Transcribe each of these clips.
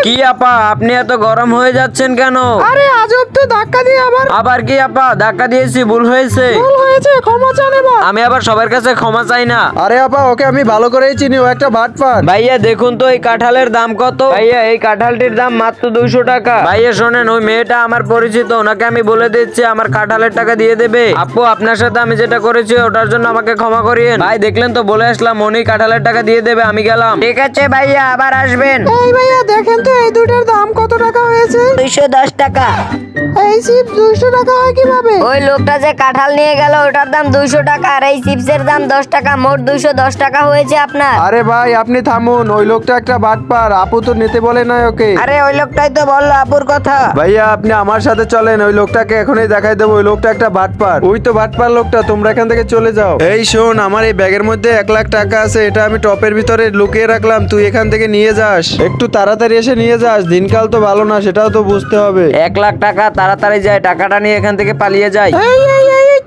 কি আপা আপনি এত গরম হয়ে যাচ্ছেন কেন? আরে আজব তো, ধাক্কা দিয়ে আবার কি আপা ধাক্কা দিয়েছি, ভুল হয়েছে। ক্ষমা চান এবার। আমি আবার সবার কাছে ক্ষমা চাই না। আরে আপা, ওকে আমি ভালো করেই চিনি, ও একটা বাটপার। ভাইয়া দেখুন তো এই কাঁঠালের দাম কত। ভাইয়া এই কাঁঠালটির দাম মাত্র 200 টাকা। ভাইয়া শোনেন, ওই মেয়েটা আমার পরিচিত, ওনাকে আমি বলে দিচ্ছি আমার কাঁঠালের টাকা দিয়ে দেবে। আপু আপনার সাথে আমি যেটা করেছি ওটার জন্য আমাকে ক্ষমা করিয়েন। ভাই দেখলেন তো, বলে আসলাম উনি কাঁঠালের টাকা দিয়ে দেবে, আমি গেলাম। ঠিক আছে ভাইয়া, আবার আসবেন। এই ভাইয়া দেখেন তো এই দুটোর দাম কত টাকা হয়েছে। 210 টাকা। এই চিপস 200 টাকা হয় কিভাবে? ওই লোকটা যে কাঁঠাল নিয়ে গেল ওটার দাম 200 টাকা আর এই চিপসের দাম 10 টাকা, মোট 210 টাকা হয়েছে আপনার। আরে ভাই আপনি থামুন, ওই লোকটা একটা বাটপার, আপু তো নিতে বলে না ওকে। আরে ওই লোকটাই তো বললো আপুর কথা। ভাইয়া আপনি আমার সাথে চলেন, ওই লোকটাকে এখনই দেখাই দেবো, ওই লোকটা একটা বাটপার। ওই তো বাটপার লোকটা, তোমরা এখান থেকে চলে যাও। এই শোন, আমার এই ব্যাগের মধ্যে 1 লাখ টাকা আছে, এটা আমি টপের ভিতরে লুকিয়ে রাখলাম, তুই এখান থেকে নিয়ে যাস, একটু তাড়াতাড়ি এসে নিয়ে যাস, দিনকাল তো ভালো না, সেটাও তো বুঝতে হবে। 1 লাখ টাকা, তাড়াতাড়ি যায়, টাকাটা নিয়ে এখান থেকে পালিয়ে যায়।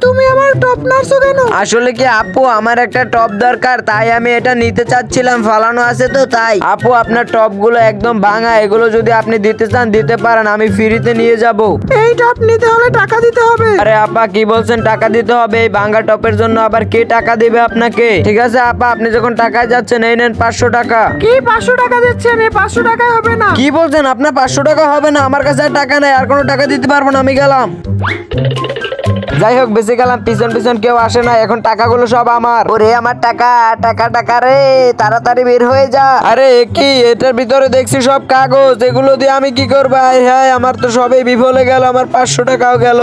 তুমি আমার টপ নার্সো কেন? আসলে কি আপু, আমার একটা টপ দরকার, তাই আমি এটা নিতে চাচ্ছিলাম, ফালানো আছে তো তাই। আপু আপনার টপ গুলো একদম ভাঙা, এগুলো যদি আপনি দিতে চান দিতে পারেন, আমি ফ্রিতে নিয়ে যাব। এই টপ নিতে হলে টাকা দিতে হবে। আরে আপা কি বলছেন, টাকা দিতে হবে? এই ভাঙা টপের জন্য আবার কে টাকা দিবে আপনাকে? ঠিক আছে আপা, আপনি যখন টাকায় যাচ্ছেন এই নেন 500 টাকা। কি 500 টাকা দিচ্ছেন? এই 500 টাকায় হবে না। কি বলছেন, আপনার 500 টাকা হবে না? আমার কাছে আর টাকা নেই, আর কোনো টাকা দিতে পারবো না, আমি গেলাম। যাই হোক বেঁচে গেলাম, পিছন পিছন কেউ আসে না, এখন টাকাগুলো সব আমার। ওরে আমার টাকা টাকা টাকা রে, তাড়াতাড়ি বের হয়ে যা। আরে কি, এটার ভিতরে দেখছি সব কাগজ, এগুলো দিয়ে আমি কি করবো? হ্যাঁ আমার তো সবই বিফলে গেল, আমার 500 টাকাও গেল।